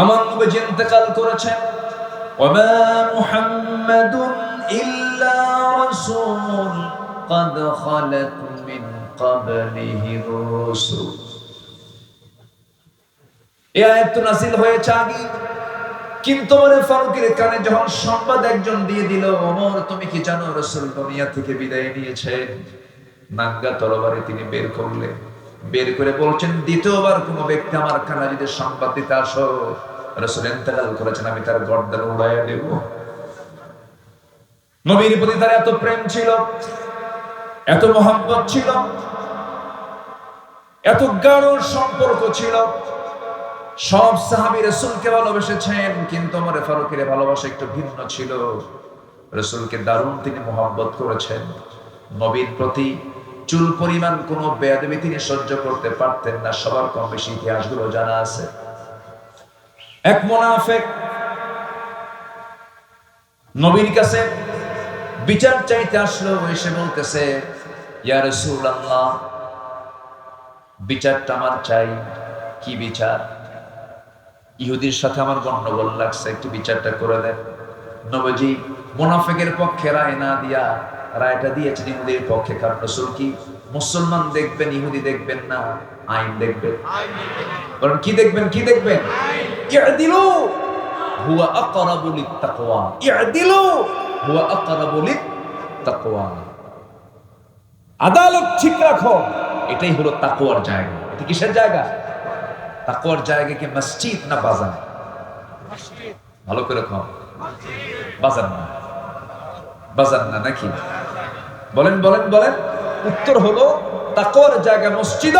আমার নবী ইন্তেকাল করেছেন। ওয়ামা মুহাম্মাদুন ইল্লা রাসূল قد خلت من قبله الرسل। এই আয়াত নাযিল হয়েছে আগে, কিন্তু ওমর ফারুকের কানে যখন সংবাদ একজন দিয়ে দিল, ওমর তুমি কি জানো রাসূল দুনিয়া থেকে বিদায় নিয়েছেন, নাঙ্গা তরবারি তিনি বের করলেন। বের করে বলছেন, দ্বিতীয়বার কোন ব্যক্তি আমার কানে যদি সংবাদ দিতে আসো রাসূল ইন্তেকাল করেছেন, আমি তার গর্দান উড়াইয়া দেব। নবীর প্রতি তার এত প্রেম ছিল, এত মহব্বত ছিল, এত গাঢ় সম্পর্ক ছিল। সব সাহাবী রাসূলকে ভালোবেসেছেন, কিন্তু ওমর ফারুকের ভালোবাসা একটু ভিন্ন ছিল। রাসূলকে দারুণ তিনি মহব্বত করেছেন। নবীর প্রতি চুল পরিমাণ কোন বেয়াদবি তিনি সহ্য করতে পারতেন না। সবার কম বেশি ইতিহাসগুলো জানা আছে। এক মুনাফিক নবীর কাছে বিচার চাইতে আসলো, এসে বলতেছে, ইয়া রাসূলুল্লাহ, বিচারটা আমার চাই। কি বিচার? ইহুদির সাথে আমার গন্ডগোল লাগছে, একটু বিচারটা করে দেন। নবীজি মুনাফিকের পক্ষে রায় না দিয়া রায়টা দিয়েছেন ইহুদির পক্ষে। কারণ রাসূল কি মুসলমান দেখবেন, ইহুদি দেখবেন না, আইন দেখবেন। কারণ কি দেখবেন? কি দেখবেন? ইআদিলু হুয়া আকরাবু লিত্তাকওয়া। ইআদিলু হুয়া আকরাবু লিত্তাকওয়া। আদালত ঠিক রাখো, এটাই হলো তাকওয়ার জায়গা। এটা কিসের জায়গা? তাকওয়ার জায়গা কি মসজিদ না বাজার? মসজিদ। ভালো করে কও। বাজার না, বাজার না নাকি? বলেন বলেন বলেন। উত্তর হলো তাকওয়ার জায়গা মসজিদ,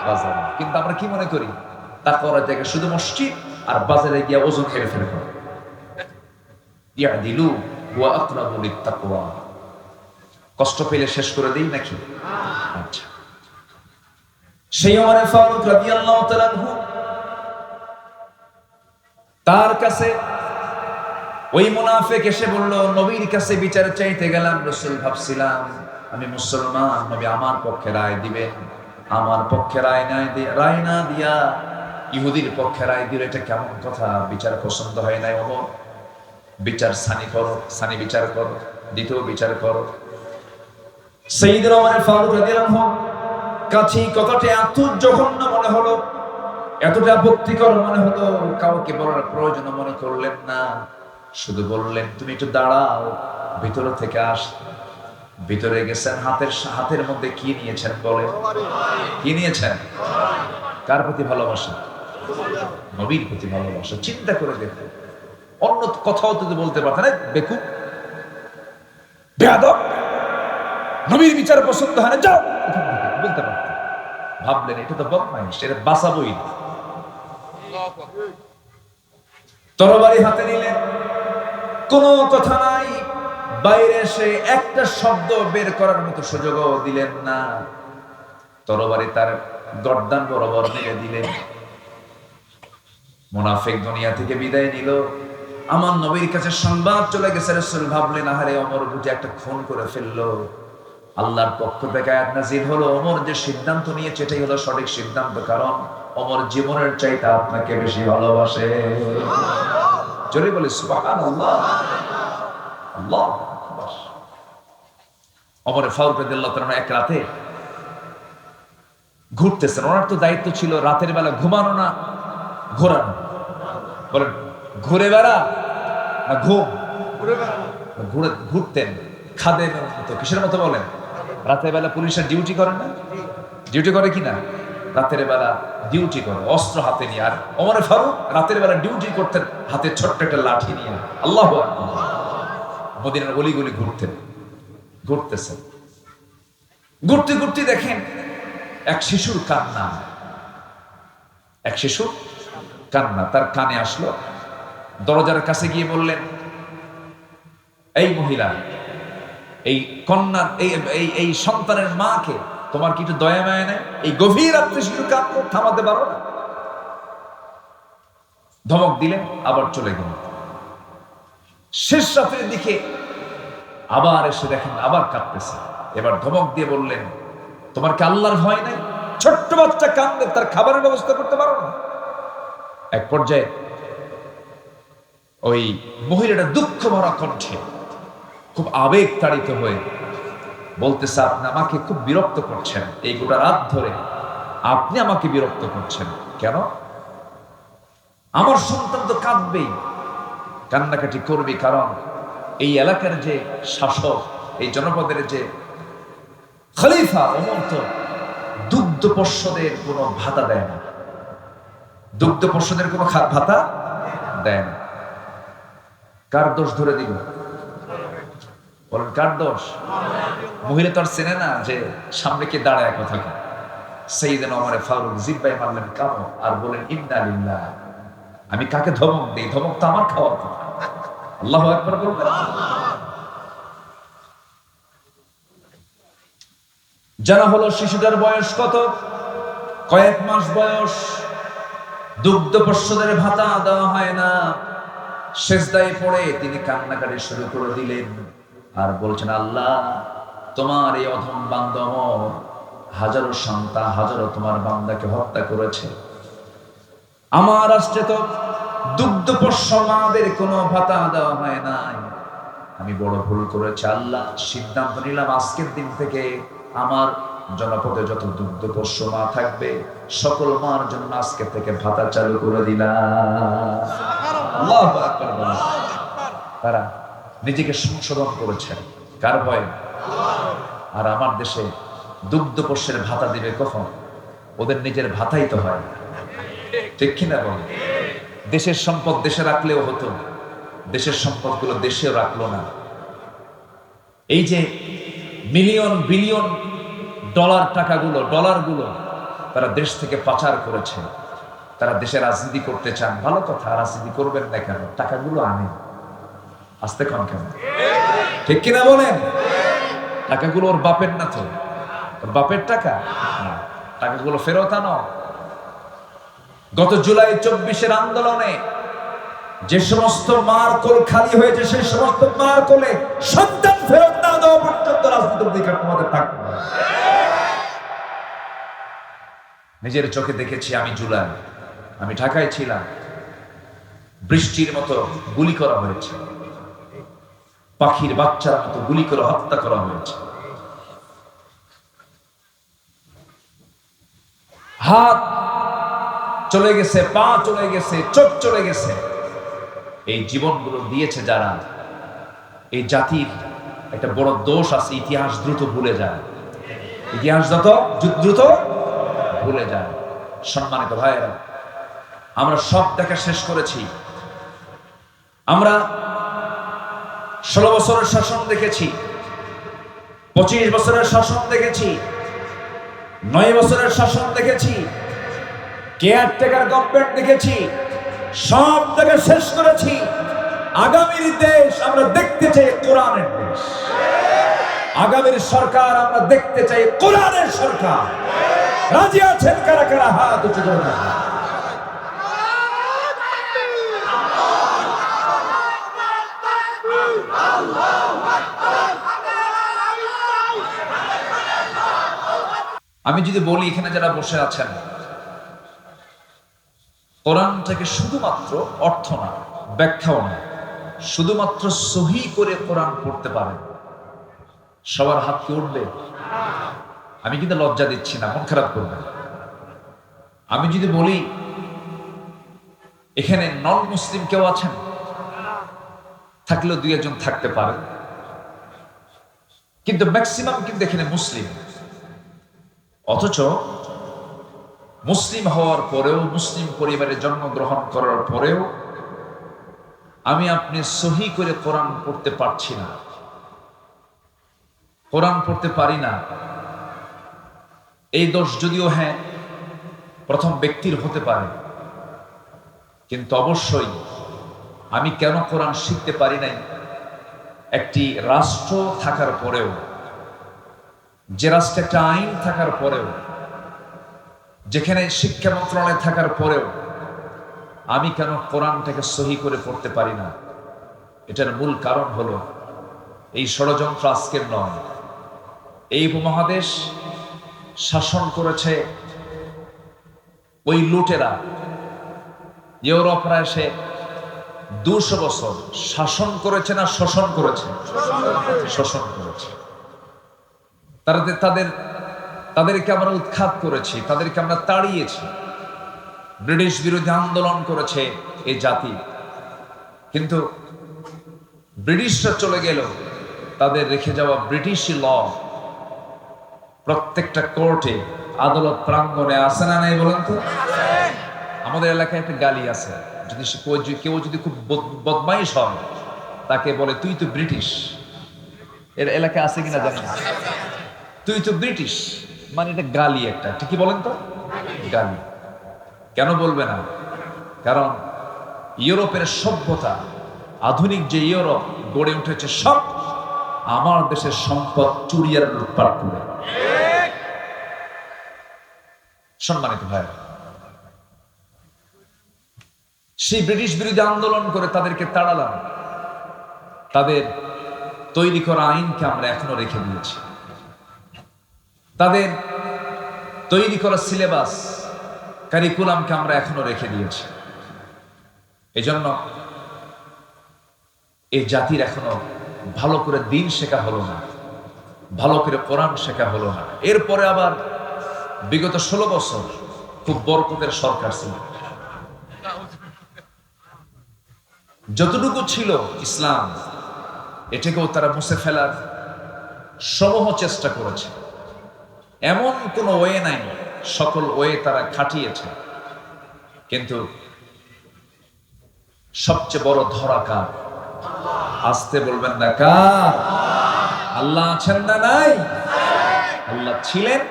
বাজার। কিন্তু আমরা কি মনে করি? তাকওয়ার জায়গা শুধু মসজিদ, আর বাজারে গিয়ে ওজন খেয়ে ফেলে। ইয়াদিলু ওয়া আকরাবু লিত্তাকওয়া। কষ্ট পেলে শেষ করে দেই নাকি? আচ্ছা, সেই ওমর ফারুক রাদিয়াল্লাহু তাআলা আনহু, তার কাছে ওই মুনাফিক এসে বলল, নবীর কাছে বিচার চাইতে গেলাম, রাসূল ভাবছিলাম আমি মুসলমান, নবী আমার পক্ষে রায় দিবেন। আমার পক্ষে রায় না দিয়া ইহুদির পক্ষে রায় দিল, এটা কেমন কথা? বিচার পছন্দ হয় নাই। ওমর, বিচার সানি করো, সানি বিচার করো, দ্বিতীয় বিচার করো। সাইয়েদনা ওমর ফারুক রাদিয়াল্লাহু আনহু কাছে কথাটা এত জঘন্য মনে হলো, এতটা আপত্তিকর মনে হলো, কাউকে বলার প্রয়োজন মনে করলেন না। শুধু বললেন, তুমি একটু দাঁড়াও, ভিতরে থেকে আস। ভিতরে গেছেন, হাতের মধ্যে কি নিয়েছেন বলে? কি নিয়েছেন? কার প্রতি ভালোবাসা? নবীর প্রতি ভালোবাসা। চিন্তা করে দেখো, অন্য কথাও তো বলতে পারতেন, বেকুব, বেয়াদব, নবীর বিচার পছন্দ হয় না, যাও, বলতে পারতেন। ভাবলেন এটা তো বদমাইশ, এটা বাঁচাবই। তরবারি হাতে নিলেন, কোনো কথা নাই, বাইরে এসে একটা শব্দ বের করার মতো সুযোগও দিলেন না। তরবারি তার গর্দান বরাবর মেরে দিলেন। মুনাফিক দুনিয়া থেকে বিদায় নিল। আমার নবীর কাছে সংবাদ চলে গেছে। রাসূল ভাবলেন, আহারে ওমর বুঝি একটা খুন করে ফেললো। আল্লাহর পক্ষ থেকে আয়াত নাযিল হলো, ওমর যে সিদ্ধান্ত নিয়েছে এটাই হলো সঠিক সিদ্ধান্ত, কারণ ওমর জীবনের চাইতে আপনাকে বেশি ভালোবাসে। জোরে বলে সুবহানাল্লাহ। আল্লাহু আকবার। ওমর ফারুক রাদিয়াল্লাহু তাআলা এক রাতে ঘুরতেছেন। ওনার তো দায়িত্ব ছিল রাতের বেলা ঘুমানো না ঘোরানো। বলেন, ঘুরে বেড়া না ঘুম? ঘুরতেন খাদেমের মতো। কিসের মতো বলেন? রাতের বেলা পুলিশের ডিউটি করে না? ডিউটি করে কিনা? রাতের বেলা ডিউটি করে অস্ত্র হাতে নিয়ে। আর ওমর ফারুক রাতের বেলা ডিউটি করতেন হাতে ছোট্ট একটা লাঠি নিয়ে। আল্লাহু আকবার। মদিনার গলি গলি ঘুরতেছেন। ঘুরতে ঘুরতে দেখেন এক শিশুর কান্না। এক শিশুর কান্না তার কানে আসলো। দরজার কাছে গিয়ে বললেন, এই মহিলা, এই কন্যা, এই সন্তানের মাকে তোমার কি একটু দয়া মায়া নেই? এই গভীর রাত্রে শিশু কাঁদলো, থামাতে পারো না? ধমক দিলেন, আবার চলে গেল। শেষ রাতের দিকে আবার এসে দেখেন আবার কাঁদতেছে। এবার ধমক দিয়ে বললেন, তোমার কি আল্লাহর ভয় নেই? ছোট্ট বাচ্চা কাঁদলে তার খাবারের ব্যবস্থা করতে পারো না? এক পর্যায়ে ওই মহিলাটা দুঃখ ভরা কণ্ঠে খুব আবেগ তাড়িত হয়ে বলতেছে, আপনি আমাকে খুব বিরক্ত করছেন, এই গোটা রাত ধরে আপনি আমাকে বিরক্ত করছেন কেন? আমার সন্তান তো কাঁদবেই, কান্নাকাটি করবে, কারণ এই এলাকার যে শাসক, এই জনপদের যে খলিফা, ওমর তো দুগ্ধ পোষ্যদের কোনো ভাতা দেয় না, দুগ্ধ পোষ্যদের কোনো ভাতা দেয় না। কার দোষ ধরে দিল? বলেন কার দোষ? মহিলা তো আর চেনে না যে সামনে কে দাঁড়ায় কথা কয়। সাইয়েদনা ওমর ফারুক জিব্বায় মারলেন কামড় আর বলেন, ইন্না লিল্লাহ, আমি কাকে ধমক দিই? ধমক তো আমার খাওয়ার কথা। আল্লাহু আকবার বলবেন। জানা হলো শিশুটার বয়স কত? কয়েক মাস বয়স। দুগ্ধ পোষ্যদের ভাতা দেওয়া হয় না। সেজদায় পড়ে তিনি কান্নাকাটি শুরু করে দিলেন আর বলছেন, আল্লাহ, তোমার এই অধম বান্দা ওমর হাজারো সন্তান, হাজারো তোমার বান্দাকে হত্যা করেছে। আমার রাষ্ট্রে তো দুগ্ধ পোষ্য মাদের কোনো ভাতা দেওয়া হয় নাই। আমি বড় ভুল করেছি আল্লাহ। সিদ্ধান্ত নিলাম আজকের দিন থেকে আমার জনপদে যত দুগ্ধ পোষ্য মা থাকবে সকল মার জন্য আজকে থেকে ভাতা চালু করে দিলাম। আল্লাহু আকবার বলেন। তারা নিজেকে সংশোধন করেছেন কার ভয়ে? আর আমার দেশে দুগ্ধ পোষ্যের ভাতা দিবে কখন? ওদের নিজের ভাতাই তো হয়, ঠিক কিনা বল? দেশের সম্পদ দেশে রাখলেও হতো, দেশের সম্পদগুলো দেশেও রাখলো না। এই যে মিলিয়ন বিলিয়ন ডলারগুলো তারা দেশ থেকে পাচার করেছে। তারা দেশে রাজনীতি করতে চান, ভালো কথা, রাজনীতি করবেন না কেন? টাকাগুলো আনে, আসতে কন কেন? ঠিক কিনা বলেন? টাকাগুলো ওর বাপের না তো? ওর বাপের টাকা না, টাকাগুলো ফেরত আনো। গত জুলাই 24-এর আন্দোলনে যে সমস্ত মার কোল খালি হয়েছে, সেই সমস্ত মার কোলে সন্তান ফেরত না দেওয়া পর্যন্ত রাজনীতির অধিকার তোমাদের থাকবে না। নিজের চোখে দেখেছি আমি জুলাই, আমি ঢাকায় ছিলাম, বৃষ্টির মতো গুলি করা হয়েছে, পাখির বাচ্চার মতো গুলি করে হত্যা করা হয়েছে। হাত চলে গেছে, পা চলে গেছে, চোখ চলে গেছে। এই জীবনগুলো দিয়েছে যারা, এই জাতির একটা বড় দোষ আছে, ইতিহাস দ্রুত ভুলে যায়। ইতিহাস দ্রুত ভুলে যায়। সম্মানিত ভাইয়েরা, আমরা সব দেখা শেষ করেছি। আমরা 16 বছরের শাসন দেখেছি, 25 বছরের শাসন দেখেছি, 9 বছরের শাসন দেখেছি, কেয়ারটেকার গভর্নমেন্ট দেখেছি, সব থেকে শেষ করেছি। আগামীর দেশ আমরা দেখতে চাই কোরআনের দেশ। আগামীর সরকার আমরা দেখতে চাই কোরআনের সরকার। রাজি আছেন কারা কারা? হাত উঁচু করে দেখান। আমি যদি বলি, এখানে যারা বসে আছেন, কোরআন থেকে শুধুমাত্র অর্থ না, ব্যাখ্যাও না, শুধুমাত্র সহি করে কোরআন পড়তে পারেন, সবার হাত কি উঠবে? আমি কিন্তু লজ্জা দিচ্ছি না, মন খারাপ করবে। আমি যদি বলি এখানে নন মুসলিম কেউ আছেন, থাকলেও 2-1 জন থাকতে পারে, কিন্তু ম্যাক্সিমাম কিন্তু এখানে মুসলিম। অথচ মুসলিম হওয়ার পরেও, মুসলিম পরিবারে জন্মগ্রহণ করার পরেও আমি আপনি সহি করে কোরআন পড়তে পারছি না, কোরআন পড়তে পারি না। এই দোষ যদিও হ্যাঁ প্রথম ব্যক্তির হতে পারে, কিন্তু অবশ্যই আমি কেন কোরআন শিখতে পারি নাই? একটি রাষ্ট্র থাকার পরেও, যে রাষ্ট্রে একটা আইন থাকার পরেও, যেখানে শিক্ষা মন্ত্রণালয় থাকার পরেও আমি কেন কোরআনটাকে সহি করে পড়তে পারি না? এটার মূল কারণ হলো এই ষড়যন্ত্র আজকের নয়। এই উপমহাদেশ শাসন করেছে ওই লুটেরা, ইউরোপরা এসে 200 বছর শাসন করেছে না শোষণ করেছে? শোষণ করেছে। তাদেরকে আমরা উৎখাত করেছি, তাদেরকে আমরা তাড়িয়েছি। ব্রিটিশ বিরোধী আন্দোলন করেছে এই জাতি, কিন্তু ব্রিটিশরা চলে গেল, তাদের রেখে যাওয়া ব্রিটিশি ল প্রত্যেকটা কোর্টে, আদালত প্রাঙ্গণে আছে না নাই বলেন তো? আমাদের এলাকায় একটা গালি আছে, যদি কেউ যদি খুব বদমাইশ হয় তাকে বলে তুই তো ব্রিটিশ। এর এলাকায় আছে কিনা জানি না, তুই তো ব্রিটিশ মানে এটা গালি একটা, ঠিকই বলেন তো? গালি কেন বলবে না? কারণ ইউরোপের সভ্যতা, আধুনিক যে ইউরোপ গড়ে উঠেছে, সব আমার দেশের সম্পদ চুরি আর লুটপাট করে। সম্মানিত ভাই, সেই ব্রিটিশ বিরোধী আন্দোলন করে তাদেরকে তাড়ালাম, তাদের তৈরি করা আইনকে আমরা এখনো রেখে দিয়েছি, তাদের তৈরি করা সিলেবাস কারিকুলামকে আমরা এখনো রেখে দিয়েছি। এজন্য এই জাতির এখনো ভালো করে দিন শেখা হলো না, ভালো করে কোরআন শেখা হলো না। এরপরে আবার বিগত 16 বছর খুব বরকতের সরকার ছিল, যতটুকু ছিল ইসলাম এটাকেও তারা মুছে ফেলার সমূহ চেষ্টা করেছে। এমন কোনো ওয়ে নাই, সকল ওয়ে তারা খাটিয়েছে, কিন্তু সবচেয়ে বড় ধরা কার? আসতে বলবেন না কার? আল্লাহ আছেন না নাই? আল্লাহ ছিলেন,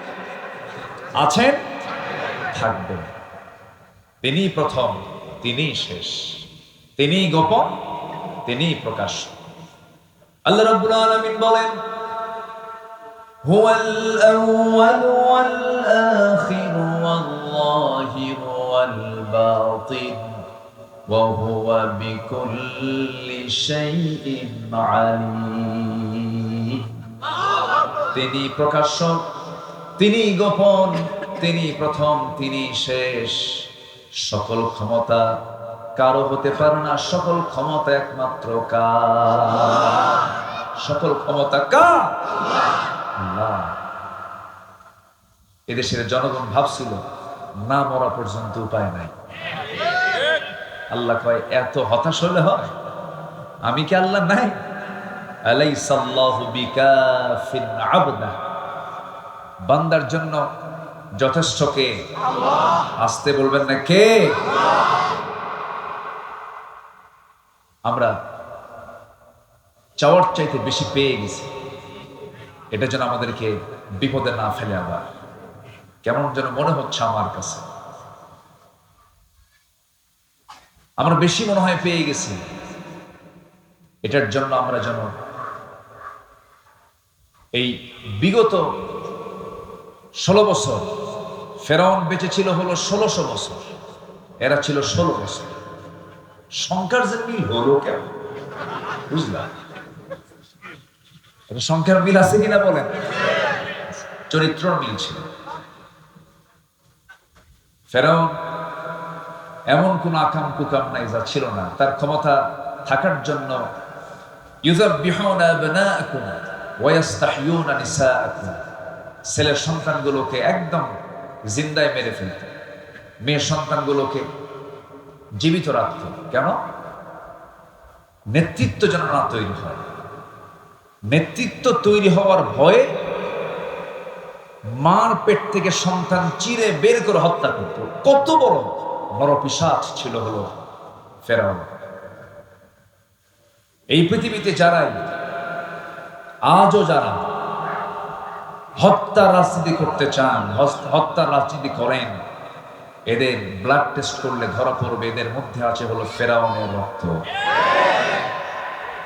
আছেন, থাকবেন। তিনি প্রথম, তিনি শেষ, তিনি গোপন, তিনি প্রকাশ্য। আল্লাহ রাব্বুল আলামিন বলেন, হুয়াল আউয়ালু ওয়াল আখিরু ওয়াল যাহিরু ওয়াল বাতিন ওয়া হুয়া বিকুল্লি শাইইন আলীম। তিনি প্রকাশ্য, তিনি গোপন, তিনি প্রথম, তিনি শেষ। সকল ক্ষমতা কারো হতে পারে না, সকল ক্ষমতা একমাত্র কার? সকল ক্ষমতা কার? আল্লাহ। এদেশের জনগণ ভাবছিল না মরা পর্যন্ত উপায় নাই। আল্লাহ কয় এত হতাশ হলে হয়? আমি কি আল্লাহ নাই? আলাইসাল্লাহু বিকাফিন আবদা। বান্দার জন্য যথেষ্ট কে? আল্লাহ। আসতে বলবেন না কে? আমরা চাওয়ার চাইতে বেশি পেয়ে গেছি, এটা যেন আমাদেরকে বিপদে না ফেলে। আবার কেমন যেন মনে হচ্ছে আমার কাছে, আমরা বেশি মনে হয় পেয়ে গেছি। এটার জন্য আমরা যেন এই বিগত 16 বছর, ফেরাউন বেঁচে ছিল হলো 1600 বছর, এরা ছিল 16 বছর। সংখ্যার যে মিল হলো কেন বুঝলাম? সংখ্যার মিল আছে কিনা বলেন? চরিত্র মিল ছিল। ফেরাউন এমন কোন আকাম কুকাম নাই যা ছিল না। তার ক্ষমতা থাকার জন্য ইউযাব্বিহুনা আবনাআকুম ওয়া ইস্তাহইয়ুনা নিসাআকুম, ছেলের সন্তানগুলোকে একদম জিন্দায় মেরে ফেলত, মেয়ের সন্তানগুলোকে জীবিত রাখত। কেন? নেতৃত্ব যেন না তৈরি হয়। নেতৃত্ব তৈরি হওয়ার ভয়ে মার পেট থেকে সন্তান চিরে বের করে হত্যা করত। কত বড় নরপিশাচ ছিল হলো ফেরাউন। এই পৃথিবীতে যারাই আজও যারা হত্যা রাজনীতি করতে চান, হত্যা রাজনীতি করেন, এদের ব্লাড টেস্ট করলে ধরা পড়বে এদের মধ্যে আছে হলো ফেরাউনের রক্ত।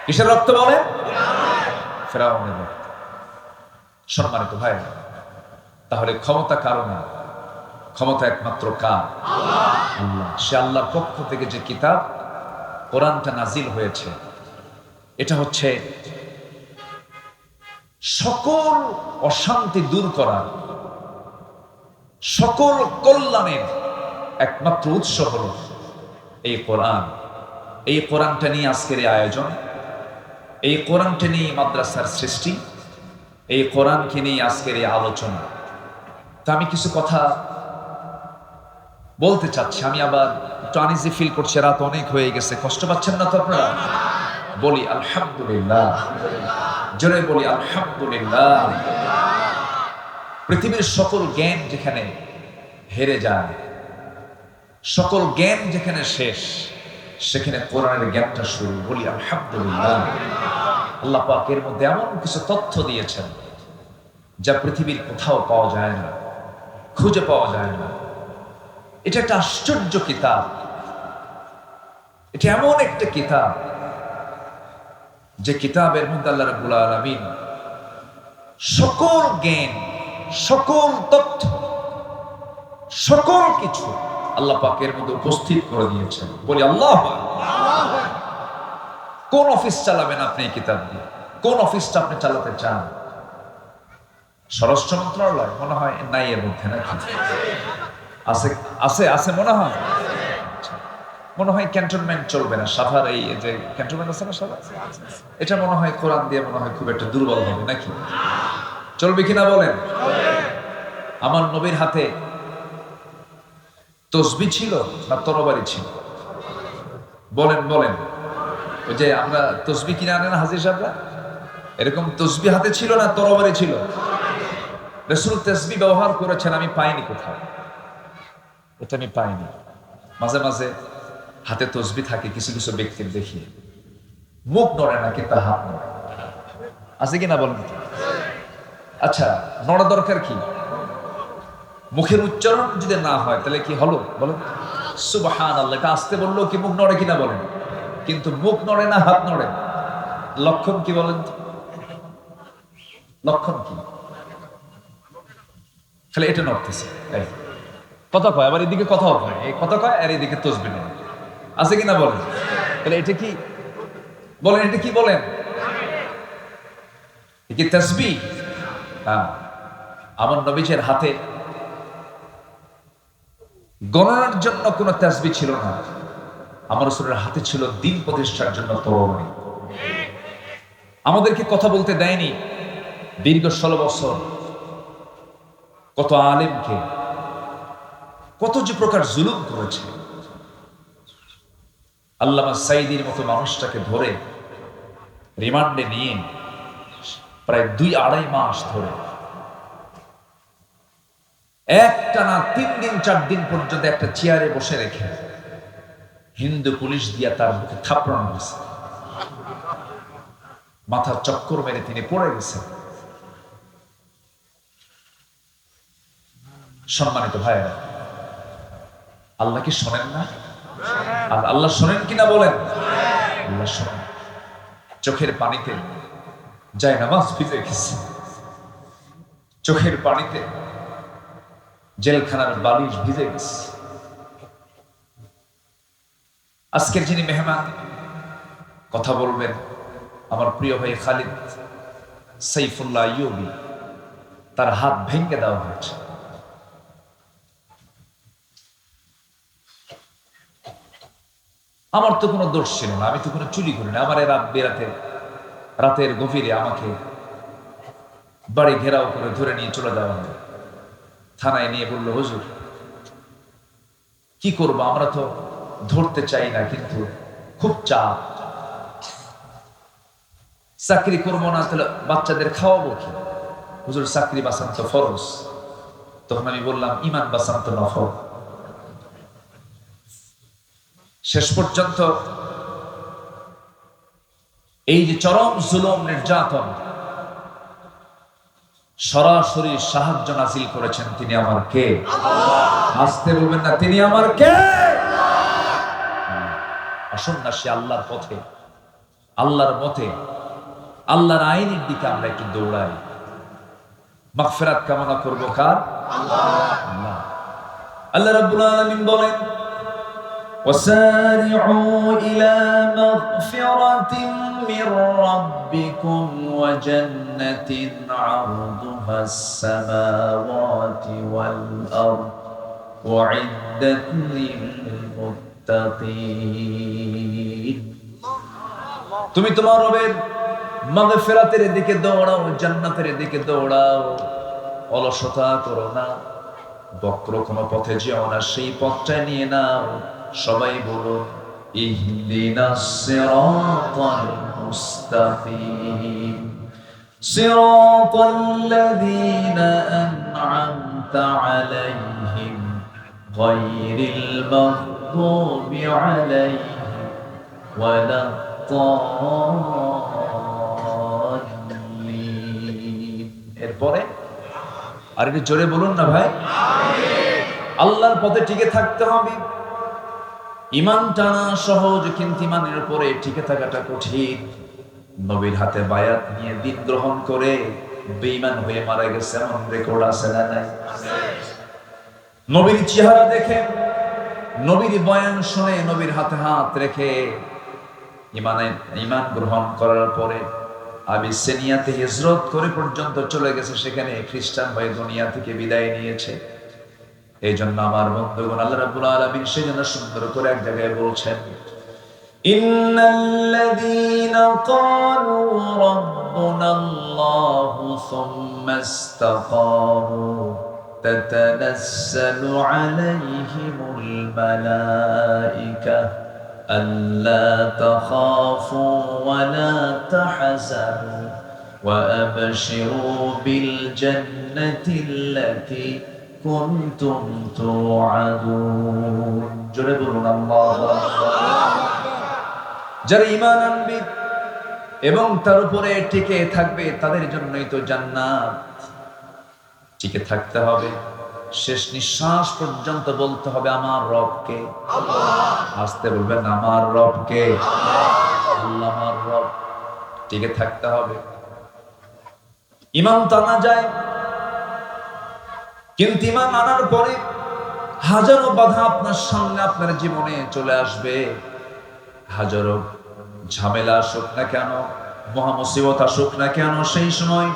কিসের রক্ত বলে? ফেরাউনের রক্ত। সম্মানিত ভাই, তাহলে ক্ষমতা কারো না, ক্ষমতা একমাত্র কার? আল্লাহ। সে আল্লাহর পক্ষ থেকে যে কিতাব কোরআনটা নাজিল হয়েছে, এটা হচ্ছে সকল অশান্তি দূর করার, সকল কল্যাণের একমাত্র উৎস হলো এই কোরআন, এই কোরআনটা নিয়ে আজকের এই আয়োজন, এই কোরআনটা নিয়ে মাদ্রাসার সৃষ্টি, এই কোরআনকে নিয়ে আজকের এই আলোচনা। তো আমি কিছু কথা বলতে চাচ্ছি। আমি আবার একটু আনইজি ফিল করছি, রাত অনেক হয়ে গেছে। কষ্ট পাচ্ছেন না তো আপনারা? বলি আলহামদুলিল্লাহ, জোরে বলি আলহামদুলিল্লাহ। পৃথিবীর সকল জ্ঞান যেখানে হেরে যায়, সকল জ্ঞান যেখানে শেষ, সেখানে কোরআনের জ্ঞানটা শুরু। বলি আলহামদুলিল্লাহ। আল্লাহ পাক এর মধ্যে এমন কিছু তথ্য দিয়েছেন যা পৃথিবীর কোথাও পাওয়া যায় না, খুঁজে পাওয়া যায় না। এটা একটা আশ্চর্য কিতাব। এটা এমন একটা কিতাব যে কিতাবের মধ্যে আল্লাহ রাব্বুল আলামিন সকল জ্ঞান, সকল তথ্য, সকল কিছু আল্লাহ পাকের মধ্যে উপস্থিত করে দিয়েছেন। বলি আল্লাহ। কোন অফিস চালাবেন আপনি এই কিতাব দিয়ে? কোন অফিসটা আপনি চালাতে চান? স্বরাষ্ট্র মন্ত্রণালয় মনে হয় নাই এর মধ্যে, নাকি আছে? আছে আছে মনে হয়। মনে হয় ক্যান্টনমেন্ট চলবে না, সাভার এই যে ক্যান্টনমেন্ট আছে না সাভার, এটা মনে হয় কোরআন দিয়ে মনে হয় খুব একটা দুর্বল হবে, নাকি? চলবে কিনা বলেন? আমার নবীর হাতে তসবিহ ছিল না তরবারি ছিল? বলেন বলেন। ওই যে আমরা তসবিহ কিনে আনেন হাজির সাহেবরা, এরকম তসবিহ হাতে ছিল না তরবারি ছিল? রাসূল তসবিহ ব্যবহার করেছেন, আমি পাইনি কোথাও, এটা আমি পাইনি। মাঝে মাঝে হাতে তসবিহ থাকে কিছু কিছু ব্যক্তির, দেখি মুখ নড়ে না কিন্তু হাত নড়ে, আছে কিনা বলেন? আচ্ছা, নড়া দরকার কি? মুখের উচ্চারণ যদি না হয় তাহলে কি হলো বলেন? সুবহানাল্লাহ, এটা আসতে বললেও কি মুখ নড়ে কিনা বলেন? কিন্তু মুখ নড়ে না, হাত নড়ে। লক্ষণ কি বলেন? লক্ষণ কি? খালি এটা নড়তেছে, কথা কয়, আবার এদিকে কথাও কয়, এই কথা কয় আর এদিকে তসবিহ নড়ে, আছে কিনা বলেন? তাহলে এটা কি বলেন? এটা কি বলেন? কি তাসবিহ? আমার নবীজের হাতে গণনার জন্য কোন তাসবিহ ছিল না, আমার রাসূলের হাতে ছিল দ্বীন প্রতিষ্ঠার জন্য তরবারি। আমাদেরকে কথা বলতে দেয়নি দীর্ঘ 16 বছর। কত আলেমকে কত যে প্রকার জুলুম করেছে। আল্লামা সাঈদীর মতো মানুষটাকে ধরে রিমান্ডে নিয়ে প্রায় 2-2.5 মাস ধরে একটানা 3 দিন 4 দিন পর্যন্ত একটা চেয়ারে বসে রেখে হিন্দু পুলিশ দিয়া তার মুখে থাপড়ানো হয়েছে। মাথার চক্কর মেরে তিনি পড়ে গেছেন। সম্মানিত ভাইয়েরা, আল্লাহ কি শোনেন না? আর আল্লাহ শোনেন কিনা বলেন? আল্লাহ শোনেন। চোখের পানিতে যায় নামাজ ভিজে গেছে, চোখের পানিতে জেলখানার বালিশ ভিজে গেছে। আজকের যিনি মেহমান কথা বলবেন, আমার প্রিয় ভাই খালিদ সাইফুল্লাহ আইয়ুবী, তার হাত ভেঙে দেওয়া হয়েছে। আমার তো কোনো দোষ ছিল না, আমি তো কোনো চুরি করি না। আমার রাত বেরাতে, রাতের গভীরে আমাকে বাড়ি ঘেরাও করে ধরে নিয়ে চলে যাওয়া হলো। থানায় নিয়ে বলল, হুজুর কি করবো, আমরা তো ধরতে চাই না কিন্তু খুব চাপ, চাকরি করবো না তাহলে বাচ্চাদের খাওয়াবো কি? হুজুর চাকরি বাঁচান তো ফরজ। তখন আমি বললাম, ইমান বাঁচান তো নফল। শেষ পর্যন্ত এই যে চরম জুলুম নির্যাতন, সরাসরি সাহায্য নাজিল করেছেন তিনি আমার কে? আসতে বলবেন না, তিনি আমার কে? আসুন না সে আল্লাহর পথে, আল্লাহর মতে, আল্লাহর আইনের দিকে আমরা একটু দৌড়াই। মাগফিরাত কামনা করবো কার? আল্লাহ। আল্লাহ রাব্বুল আলামিন বলেন, وسارعوا إلى مغفرة من ربكم وجنة عرضها السماوات والأرض أعدت للمتقين মুত্তাকিন। তুমি তোমার রবের মাগফিরাতের দিকে দৌড়াও, জান্নাতের দিকে দৌড়াও, অলসতা করো না, বক্র কোনো পথে যেও না, সেই পথটা নিয়ে নাও। সবাই বলো ইহদিনাস সিরাতাল মুস্তাকিম সিরাতাল্লাযীনা আন'আমতা আলাইহিম গায়রিল মাগদুবি আলাইহিম ওয়ালাদ-দাল্লিন। এরপরে আর একটু জোরে বলুন না ভাই। আল্লাহর পথে টিকে থাকতে হবে। ঈমান টানা সহজ, কিন্তু ঈমানের উপরে টিকে থাকাটা কঠিন। নবীর হাতে বায়াত নিয়ে দিন গ্রহণ করে বেঈমান হয়ে মারা গেছে এমন রেকর্ড আছে না নাই? নবীর চেহারা দেখে, নবীর বয়ান শুনে, নবীর হাতে হাত রেখে ঈমান গ্রহণ করার পরে আবিসিনিয়াতে হিজরত করে পর্যন্ত চলে গেছে, সেখানে খ্রিস্টান হয়ে দুনিয়া থেকে বিদায় নিয়েছে। এই জন্য আমার বন্ধুগণ, আল্লাহ রাব্বুল আলামিন সেজন্য সুন্দর করে এক জায়গায় বলছেন, ইন্নাল্লাযীনা ক্বালু রাব্বুনাল্লাহু সুম্মা ইসতাকামু তাতানাজ্জালু আলাইহিমুল মালায়েকা আল্লা তাখাফু ওয়া লা তাহজানু ওয়া আবশিরু বিল জান্নাতিল্লাতী কুনতুম তুআদুন। জোরে বলুন আল্লাহু আকবার। যারা ঈমান আনবে এবং তার উপরে টিকে থাকবে তাদের জন্যই তো জান্নাত। টিকে থাকতে হবে, শেষ নিঃশ্বাস পর্যন্ত বলতে হবে আমার রবকে। আসতে বলবেন আমার রবকে, আল্লাহ আমার রব। টিকে থাকতে হবে। ঈমান তো আনা যায়, কিন্তু ঈমান আনার পরে হাজারো বাধা আপনার সামনে, আপনার জীবনে চলে আসবে। হাজারো ঝামেলা আসুক না কেন, মহা মুসিবত আসুক না কেন, সেই সময়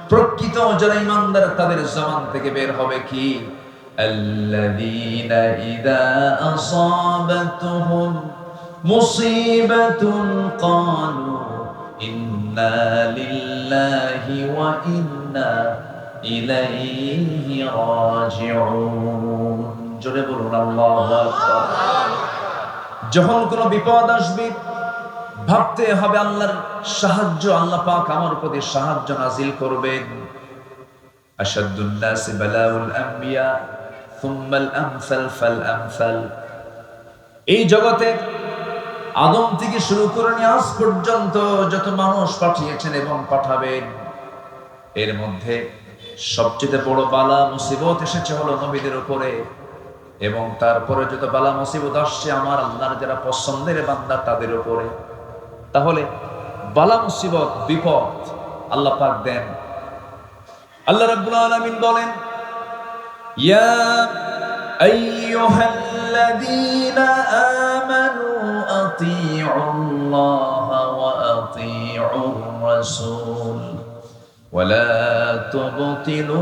প্রকৃত যারা ঈমানদার তাদের জবান থেকে বের হবে কি, আল্লাযীনা ইযা আসাবাতুহুম মুসিবাতুন ক্বালু ইন্না লিল্লাহি ওয়া ইন্না ইলাইহি রাজিউন। জোরে বলুন আল্লাহু আকবার। যখন কোনো বিপদ আসবে ভাবতে হবে আল্লাহর সাহায্য, আল্লাহ পাক আমার প্রতি সাহায্য নাজিল করবেন। আশাদ্দুন নাসি বালাউল আম্বিয়া সুম্মাল আমসাল ফাল আমসাল। এই জগতে আদম থেকে শুরু করে নিয়ে আজ পর্যন্ত যত মানুষ পাঠিয়েছেন এবং পাঠাবেন, এর মধ্যে সবচেয়ে বড় বালা মুসিবত এসেছে হলো নবীদের উপরে। এবং তারপরে যত বালা মুসিবত আসছে আমার আল্লাহর যারা পছন্দের বান্দা তাদের উপরে। তাহলে বালা মুসিবত বিপদ আল্লাহ পাক দেন। আল্লাহ রাব্বুল আলামিন বলেন, ইয়া আইয়ুহাল্লাযীনা আমানু আতিউল্লাহা ওয়া আতিউর রাসূল ওয়া লা তুবতিলু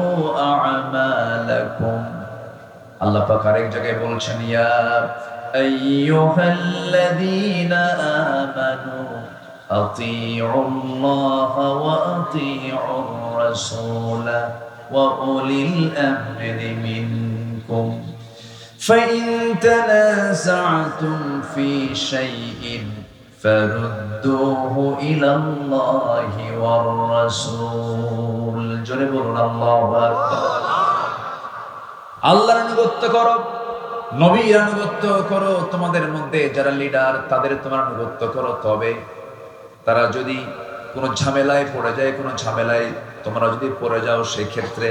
আ'মালাকুম। আল্লাহ পাক আরেক জায়গায় বলছেন, ইয়া আইয়ুহাল্লাযীনা আমানু আতিউল্লাহা ওয়া আতিউর রাসূলা ওয়া উলিল আমরি মিনকুম ফাইন তানাযা'তুম ফি শাইইন ফারুদ্দুহু ইলাল্লাহি ওয়ার রাসূল। জোরে বলুন আল্লাহু আকবার। আল্লাহর আনুগত্য করো, নবীর আনুগত্য করো, তোমাদের মধ্যে যারা লিডার তাদের তোমার আনুগত্য করো। তবে তারা যদি কোনো ঝামেলায় পড়ে যায়, কোনো ঝামেলায় তোমরা যদি পড়ে যাও, সেই ক্ষেত্রে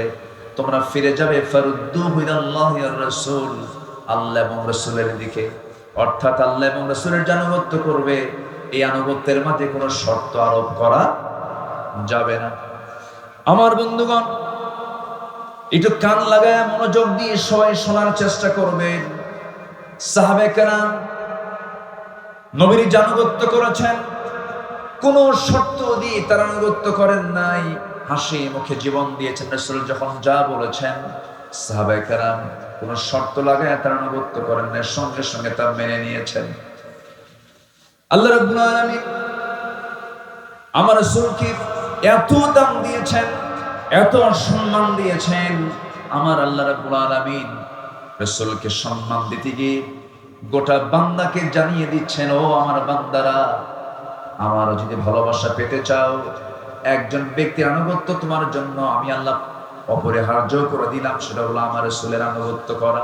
তোমরা ফিরে যাবে ফারুদ্দুহু ইলাল্লাহি ওয়ার রাসূল, আল্লাহ এবং রাসূলের দিকে। অর্থাৎ আল্লাহ এবং রাসূলের যে আনুগত্য করবে, এই আনুগত্যের মাঝে কোনো শর্ত আরোপ করা যাবে না। আমার বন্ধুগণ, একটু কান লাগায় মনোযোগ দিয়ে সবাই শোনার চেষ্টা করবেন। সাহাবায়ে কেরাম নবীর আনুগত্য করেছেন, কোন শর্ত দিয়ে তারা আনুগত্য করেন নাই, হাসি মুখে জীবন দিয়েছেন। রাসূল যখন যা বলেছেন সাহাবায়ে কেরাম কোন শর্ত লাগায় তার আনুগত্য করেন না, সঙ্গে সঙ্গে তা মেনে নিয়েছেন। আল্লাহ রাব্বুল আলামিন আমার রাসূলকে এত দাম দিয়েছেন, এত সম্মান দিয়েছেন। আমার আল্লাহ রাব্বুল আলামিন রাসূলকে সম্মান দিতে গিয়ে গোটা বান্দাকে জানিয়ে দিচ্ছেন, ও আমার বান্দারা, আমার যদি ভালোবাসা পেতে চাও, একজন ব্যক্তির আনুগত্য তোমার জন্য আমি আল্লাহ অপরিহার্য করে দিলাম, সেটা হলো আমার রাসূলের আনুগত্য করা।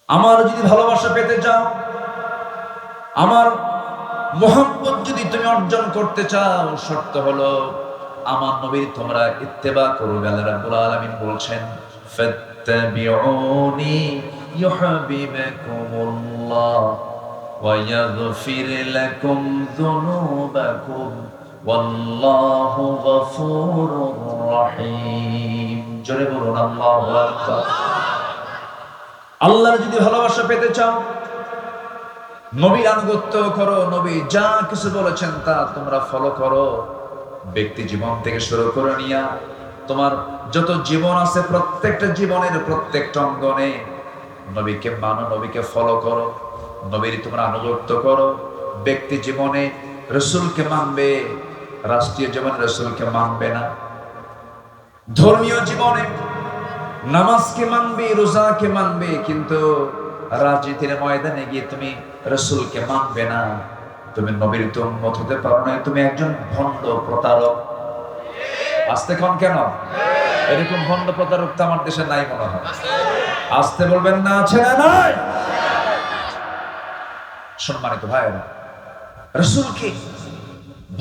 আমার যদি ভালোবাসা পেতে চাও, আমার মুহাব্বত যদি তুমি অর্জন করতে চাও, শর্ত হলো আমার নবীর তোমরা ইত্তেবা করবে। আল্লাহ রাব্বুল আলামিন বলছেন, ফাত্তাবিউনি ইউহিব্বুকুমুল্লাহ ওয়া ইয়াগফির লাকুম যুনুবাকুম ওয়াল্লাহু গফুরুর রহিম। জোরে বলুন আল্লাহু আকবার। আল্লাহর যদি ভালোবাসা পেতে চাও, নবীর আনুগত্য করো, নবী যা কিছু বলেছেন তা তোমরা ফলো করো। ব্যক্তি জীবন থেকে শুরু করে নিয়া তোমার যত জীবন আছে, প্রত্যেকটা জীবনের প্রত্যেকটা অঙ্গনে নবীকে মানো, নবীকে ফলো করো, নবীর তোমরা আনুগত্য করো। ব্যক্তি জীবনে রাসূলকে মানবে, রাষ্ট্রীয় জীবনে রাসূলকে মানবে না। ধর্মীয় জীবনে নামাজকে মানবে, রোজাকে মানবে, কিন্তু রাজনীতির ময়দানে গিয়ে তুমি রাসূলকে মানবে না। তুমি নবীর উম্মত হতে পারো না, তুমি একজন ভণ্ড প্রতারক। আসতে কোন কেন? এরকম ভণ্ড প্রতারক তো আমার দেশে নাই মনে হয়। আসতে বলবেন না, আছে না নাই? সম্মানিত ভাইরা, রাসূলকে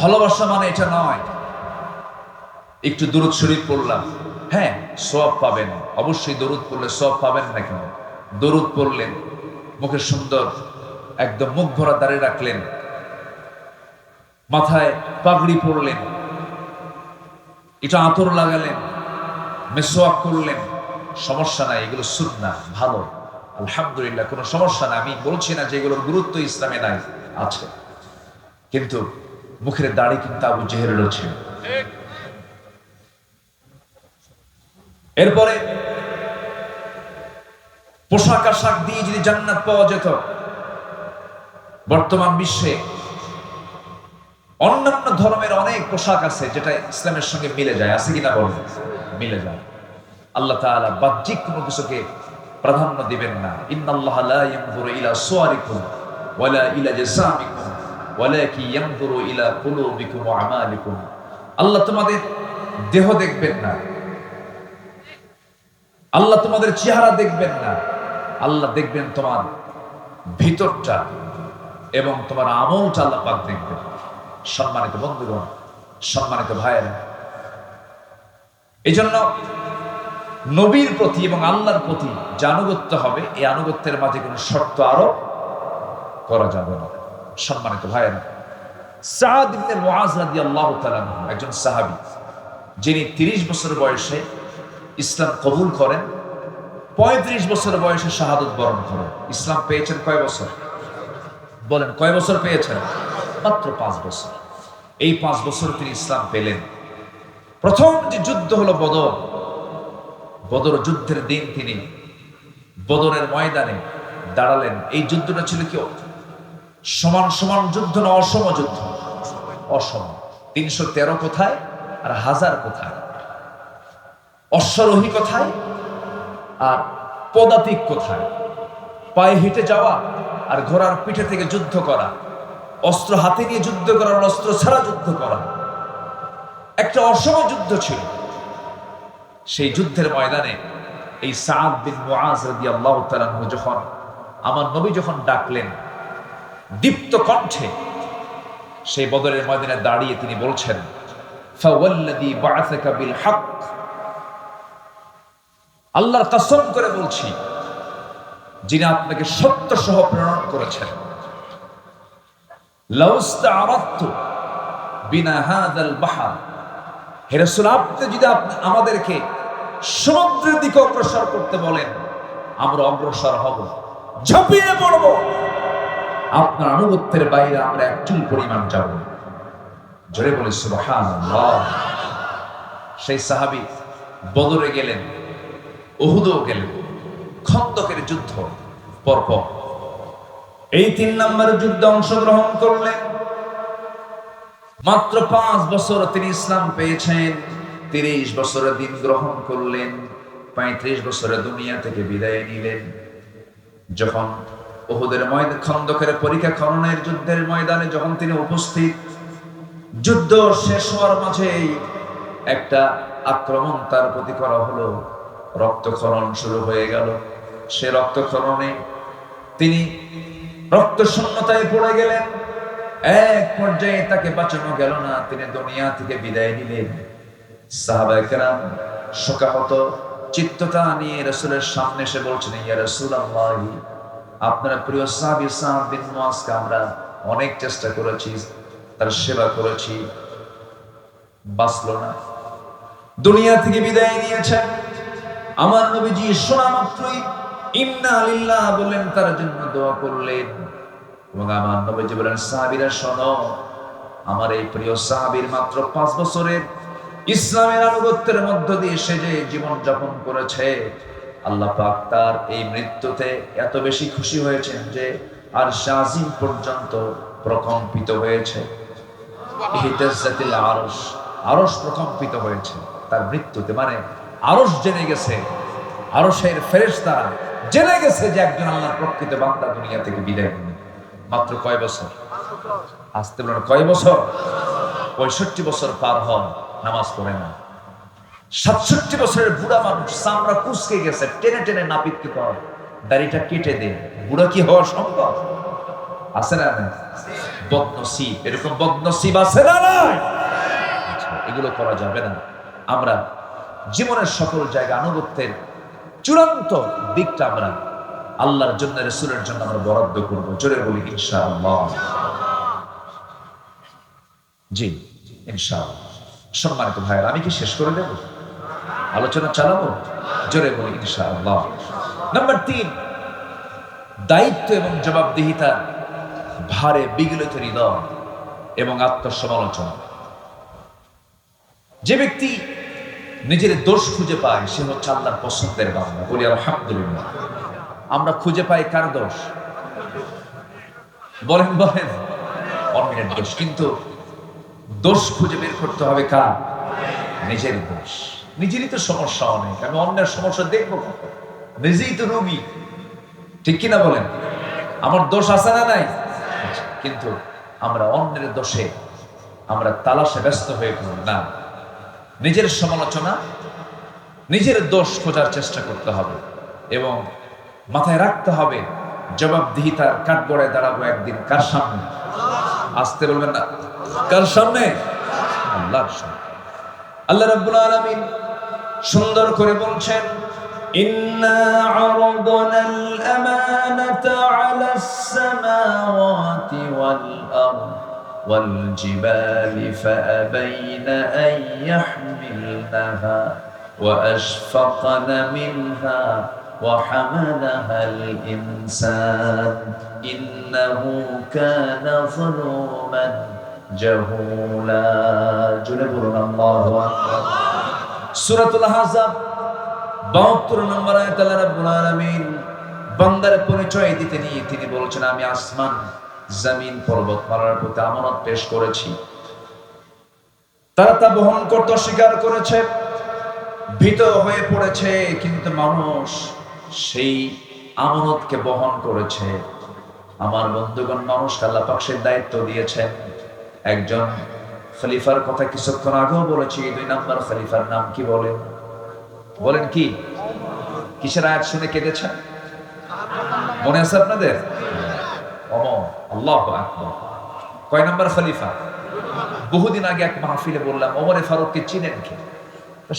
ভালোবাসা মানে এটা নয় একটু দুরূদ শরীফ পড়লাম, হ্যাঁ সওয়াব পাবেন, অবশ্যই দরুদ পড়লে সওয়াব পাবেন না কেন? দরুদ পড়লেন, মুখে সুন্দর একদম মুখ ভরা দাড়ি রাখলেন, মাথায় পাগড়ি পরলেন, এটা আতর লাগালেন, মেসওয়াক করলেন, সমস্যা নাই, এগুলো সুন্নাহ, ভালো, আলহামদুলিল্লাহ, কোনো সমস্যা নাই। আমি বলছি না যে এগুলোর গুরুত্ব ইসলামে নাই, আছে, কিন্তু মুখের দাড়ি কিন্তু আবু জেহেলেরও ছিল। এরপরে পোশাক আশাক দিয়ে যদি জান্নাত পাওয়া যেত, বর্তমান বিশ্বে অন্যান্য ধর্মের অনেক পোশাক আছে যেটা ইসলামের সঙ্গে মিলে যায়, আছে কিনা বলেন? মিলে যায়। আল্লাহ তাআলা বাহ্যিক কোনো কিছুকে প্রাধান্য দিবেন না। ইন্নাল্লাহা লা ইয়ানজুরু ইলা সুওয়ারিকুম ওয়ালা ইলা জাসামিকুম ওয়ালাকিন ইয়ানজুরু ইলা কুলুবিকুম ওয়া আমালিকুম। আল্লাহ তোমাদের দেহ দেখবেন না, আল্লাহ তোমাদের চেহারা দেখবেন না, আল্লাহ দেখবেন তোমার ভিতরটা এবং তোমার আমলটা আল্লাহ পাক দেখবেন। সম্মানিত বন্ধুগণ, সম্মানিত ভাইয়েরা, এই জন্য নবীর প্রতি এবং আল্লাহর প্রতি যে আনুগত্য হবে, এই আনুগত্যের মাঝে কোনো শর্ত আরোপ করা যাবে না। সম্মানিত ভাইয়েরা, সাদ ইবনে মুআজ রাদিয়াল্লাহু তাআলা একজন সাহাবী, যিনি 30 বছর বয়সে ইসলাম কবুল করেন, 35 বছর বয়সে শাহাদত বরণ করেন। ইসলাম পেয়েছেন কয় বছর? বলেন, কয় বছর পেয়েছেন? মাত্র 5 বছর। এই 5 বছর তিনি ইসলাম পেলেন। প্রথম যে যুদ্ধ হলো বদর, বদর যুদ্ধের দিন তিনি বদরের ময়দানে দাঁড়ালেন। এই যুদ্ধটা ছিল কি সমান সমান যুদ্ধ না অসম যুদ্ধ? অসম। 313 কোথায় আর 1000 কোথায়? অশ্বারোহী কোথায় আর পদাতিক কোথায়? পায়ে হেঁটে যাওয়া আর ঘোড়ার পিঠে থেকে যুদ্ধ করা, অস্ত্র হাতে নিয়ে যুদ্ধ করা, অস্ত্র ছাড়া যুদ্ধ করা, একটা অসম যুদ্ধ ছিল। সেই যুদ্ধের ময়দানে এই সাদ বিন মুআজ রাদিয়াল্লাহু তাআলা যখন আমার নবী যখন ডাকলেন দীপ্ত কণ্ঠে, সেই বদরের ময়দানে দাঁড়িয়ে তিনি বলছেন, ফাওয়াল্লাযী বা'আসাকা বিল হক, আল্লাহর কসম করে বলছি যিনি আপনাকে সত্য সহ প্রেরণ করেছেন, লাউস্তা'রাদতু বিনা হাযাল বাহর, হে রাসূল, আপনি যদি আমাদেরকে সমুদ্রের দিকে অগ্রসর করতে বলেন, আমরা অগ্রসর হব, ঝাঁপিয়ে পড়ব, আপনার আনুগত্যের বাইরে আমরা এক চুল পরিমাণ যাব না। জোরে বলে সুবহানাল্লাহ। সেই সাহাবী বদরে গেলেন, উহুদেও গেলেন, খন্দকের যুদ্ধ পরপর এই 3 নম্বর যুদ্ধে অংশগ্রহণ করলেন। মাত্র 5 বছর তিনি ইসলাম পেয়েছেন, 30 বছরে দিন গ্রহণ করলেন, 35 বছরে দুনিয়া থেকে বিদায় নিলেন। যখন উহুদের ময়দানে খন্দকের পরীক্ষা খননের যুদ্ধের ময়দানে যখন তিনি উপস্থিত, যুদ্ধ শেষ হওয়ার মাঝেই একটা আক্রমণ তার প্রতি করা হলো, রক্তক্ষরণ শুরু হয়ে গেল। সে রক্তক্ষরণে তিনি রক্ত শূন্যতায় পড়ে গেলেন। এক পর্যায়ে তাকে বাঁচানো গেল না, তিনি দুনিয়া থেকে বিদায় নিলেন। সাহাবায়ে কেরাম শোকাহত চিত্ততা নিয়ে রাসূলের সামনে এসে বলছেন, ইয়া রাসূলুল্লাহ, আপনার প্রিয় সাহাবী সাদ বিন মুআজকে আমরা অনেক চেষ্টা করেছি, তার সেবা করেছি, বাঁচলো না, দুনিয়া থেকে বিদায় নিয়েছেন। আমার নবীজি শোনা মাত্রই ইন্না লিল্লাহ বললেন, তার জন্য দোয়া করলেন। এবং আমার নবীজি বলেন, সাহাবীরা শোনো, আমার এই প্রিয় সাহাবীর মাত্র 5 বছরের ইসলামের আনুগত্যের মধ্য দিয়ে সে যে জীবন যাপন করেছে, আল্লাহ পাক তার এই মৃত্যুতে এত বেশি খুশি হয়েছেন যে আরশ আজিম পর্যন্ত প্রকম্পিত হয়েছে। ইহতাজ্জাতিল আরশ, আরশ প্রকম্পিত হয়েছে তার মৃত্যুতে। মানে আরশ জেনে গেছে, আরশের ফেরেশতা জেনে গেছে যে একজন আল্লাহর প্রকৃত বান্দা দুনিয়া থেকে বিদায় নিল। মাত্র কয় বছর? আসতে বলেন কয় বছর? 65 বছর পার হন, নামাজ পড়ে না। 67 বছরের বুড়া মানুষ, চামড়া কুঁচকে গেছে, টেনে টেনে নাপিত কি কর, দাড়িটা কেটে দে, বুড়া কি হওয়া সম্ভব? আছে না? বদনসিব, এরকম বদনসিব আছে না? এগুলো করা যাবে না। আমরা জীবনের সকল জায়গা আনুগত্যের চূড়ান্ত দিকটা আমরা আল্লাহর জন্য, রাসূলের জন্য আমরা বরাদ্দ করব। জোরে বলি ইনশাআল্লাহ। জি ইনশাআল্লাহ। সম্মানিত ভাইরা, আমি কি শেষ করে দেব? আলোচনা চালাবো? জোরে বলি ইনশাআল্লাহ। নাম্বার 3, দায়িত্ব এবং জবাবদিহিতা ভারে বিগলিত হৃদয় এবং আত্মসমালোচনা। যে ব্যক্তি নিজের দোষ খুঁজে পায় সে হচ্ছে আল্লাহর পছন্দের বান্দা। বলি আলহামদুলিল্লাহ। আমরা খুঁজে পাই কার দোষ? বলেন বলেন, অন্যের দোষ। কিন্তু দোষ খুঁজে বের করতে হবে কার? নিজের দোষ। নিজেরই তো সমস্যা অনেক, আমি অন্যের সমস্যা দেখবো কখন? নিজেই তো রোগী, ঠিক কিনা বলেন? আমার দোষ আছে না নাই? কিন্তু আমরা অন্যের দোষে আমরা তালাশে ব্যস্ত হয়ে পড়ি না। নিজের সমালোচনা, নিজের দোষ খোঁজার চেষ্টা করতে হবে এবং মাথায় রাখতে হবে জবাবদিহিতার কাঠগড়ায় দাঁড়াবো একদিন কার সামনে? আসতে বলবেন না, কার সামনে? আল্লাহর সামনে। আল্লাহ রাব্বুল আলামিন সুন্দর করে বলছেন, ইন্না আরাদনাল আমানাতা আলাস সামাওয়াতি ওয়াল আরদ ওয়াল জিবালি ফাআবাইনা আন ইয়াহমিলনাহা ওয়া আশফাকনা মিনহা ওয়া হামালাহাল ইনসান ইন্নাহু কানা যালুমান জাহুলা। জোরে বলুন আল্লাহু আকবার। সূরাতুল আহজাব 72 নম্বর আয়াতে আল্লাহ রাব্বুল আলামিন বান্দার পরিচয় দিতে নিয়ে তিনি বলছেন, আমি আসমান, জমিন, পর্বতমালার প্রতি আমানত পেশ করেছি। তারা তা বহন করতে অস্বীকার করেছে, ভীত হয়ে পড়েছে, কিন্তু মানুষ সেই আমানতকে বহন করেছে। আমার বন্ধুগণ, মানুষকে আল্লাহ পাক সেই দায়িত্ব দিয়েছেন। একজন খলিফার কথা কিছুক্ষণ আগেও বলেছি। 2 নম্বর খলিফার নাম কি বলেন? বলেন কি? কিসের আয়াত শুনে কেঁদেছেন? মনে আছে আপনাদের? ওমর। আল্লাহু আকবার। কয় নম্বর খলিফা? বহুদিন আগে এক মাহফিলে বললাম, ওমরে ফারুককে চিনেন কে?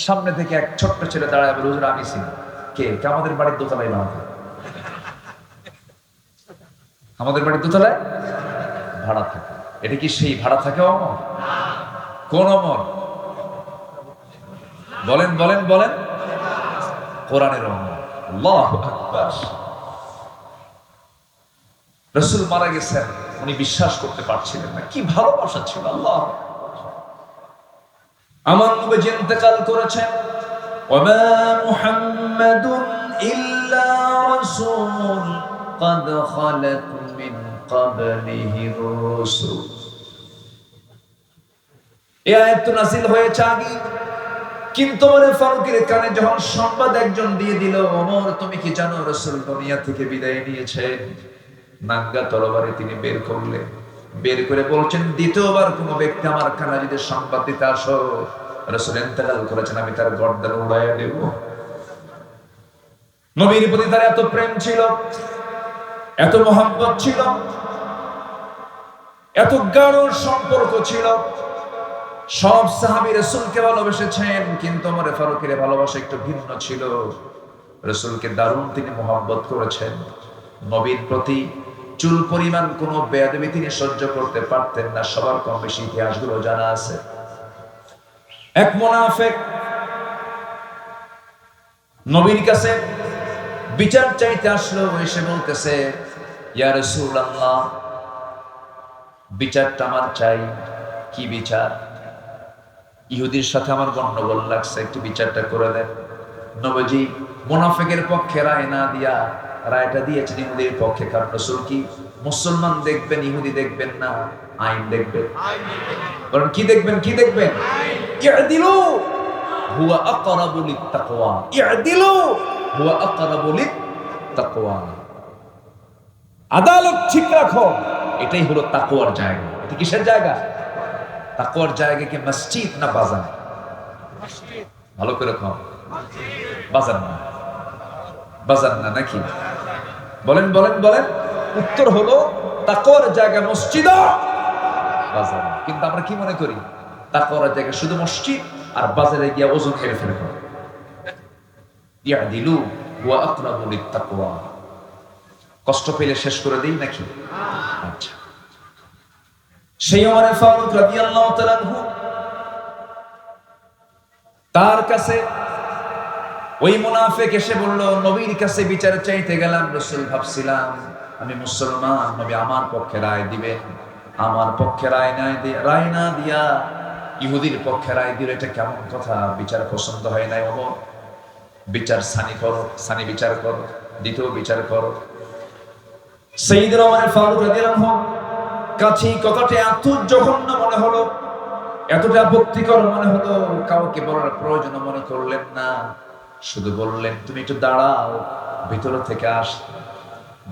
সামনে থেকে এক ছোট্ট ছেলে দাঁড়ায় বলে, হুজুর আমি চিনি। কে? আমাদের বাড়ির দোতলায় ভাড়া থাকে। আমাদের বাড়ির দোতলায় ভাড়া থাকে। এটা কি সেই ভাড়া থাকে ওমর? কোন ওমর? বলেন বলেন বলেন। কোরআনের ওমর। আল্লাহু আকবার। রাসূল মারা গেছেন, উনি বিশ্বাস করতে পারছিলেন না। কি ভালোবাসা ছিল! আল্লাহ, আমার নবী ইন্তেকাল করেছেন। ওয়া মা মুহাম্মাদুন ইল্লা রাসূল قد خلت من قبله الرسل। এই আয়াত নাযিল হয়েছে আগে, কিন্তু ওমর ফারুকের কানে যখন সংবাদ একজন দিয়ে দিল, ওমর তুমি কি জানো রাসূল দুনিয়া থেকে বিদায় নিয়েছেন? নাঙ্গা তরবারি তিনি বের করলেন, বের করে বলছেন, দ্বিতীয়বার কোন ব্যক্তি আমার কানে যদি সংবাদ দিতে আসো রাসূল ইন্তেকাল করেছেন, আমি তার গর্দান উড়াইয়া দেব। নবীর প্রতি তার এত প্রেম ছিল, এত মহব্বত ছিল, এত গাঢ় সম্পর্ক ছিল। সব সাহাবী রাসূলকে ভালোবেসেছেন, কিন্তু ওমর ফারুকের ভালোবাসা একটু ভিন্ন ছিল। রাসূলকে দারুণ তিনি মহব্বত করেছেন। নবীর প্রতি চুল পরিমাণ কোন বেয়াদবি তিনি সহ্য করতে পারতেন না। সবার কম বেশি ইতিহাসগুলো জানা আছে। এক মুনাফিক নবীর কাছে বিচার চাইতে আসলো, এসে বলতেছে, ইয়া রাসূলুল্লাহ, বিচারটা আমার চাই। কি বিচার? ইহুদির সাথে আমার গন্ডগোল লাগছে, একটু বিচারটা করে দেন। নবীজি মুনাফিকের পক্ষে রায় না দিয়া রায়টা দিয়েছেন ইহুদির পক্ষে। কারণ রাসূল কি মুসলমান দেখবেন, ইহুদি দেখবেন না, আইন দেখবেন। কারণ কি দেখবেন? কি দেখবেন? ইআদিলু হুয়া আকরাবু লিত্তাকওয়া। ইআদিলু হুয়া আকরাবু লিত্তাকওয়া। আদালত ঠিক রাখো, এটাই হলো তাকওয়ার জায়গা। এটা কিসের জায়গা? তাকওয়ার জায়গা কি মসজিদ না বাজার? মসজিদ। ভালো করে কও। বাজার না, বাজার না নাকি? বলেন বলেন বলেন। উত্তর হলো তাকওয়ার জায়গা মসজিদ, বাজার। কিন্তু আমরা কি মনে করি? তাকওয়ার জায়গা শুধু মসজিদ, আর বাজারে গিয়ে ওজন খেলে ফেলে করে। ইয়াদিলু ওয়া আকরাবু লিত্তাকওয়া। কষ্ট পেলে শেষ করে দেই নাকি? আচ্ছা, সেই ওমর ফারুক রাদিয়াল্লাহু তাআলা আনহু, তার কাছে ওই মুনাফিক এসে বলল, নবীর কাছে বিচার চাইতে গেলাম রাসূল, ভাবছিলাম আমি মুসলমান, নবী আমার পক্ষে রায় দিবেন। আমার পক্ষে রায় না দিয়া ইহুদির পক্ষে রায় দিল, এটা কেমন কথা? বিচার পছন্দ হয় নাই। ওমর, বিচার সানি করো, সানি বিচার করো, দ্বিতীয় বিচার করো। সাইয়েদনা ওমর ফারুক রাদিয়াল্লাহু আনহু কাছে কথাটা এত জঘন্য মনে হলো, এতটা আপত্তিকর মনে হলো, কাউকে বলার প্রয়োজন মনে করলেন না। শুধু বললেন, তুমি একটু দাঁড়াও, ভিতরে থেকে আস।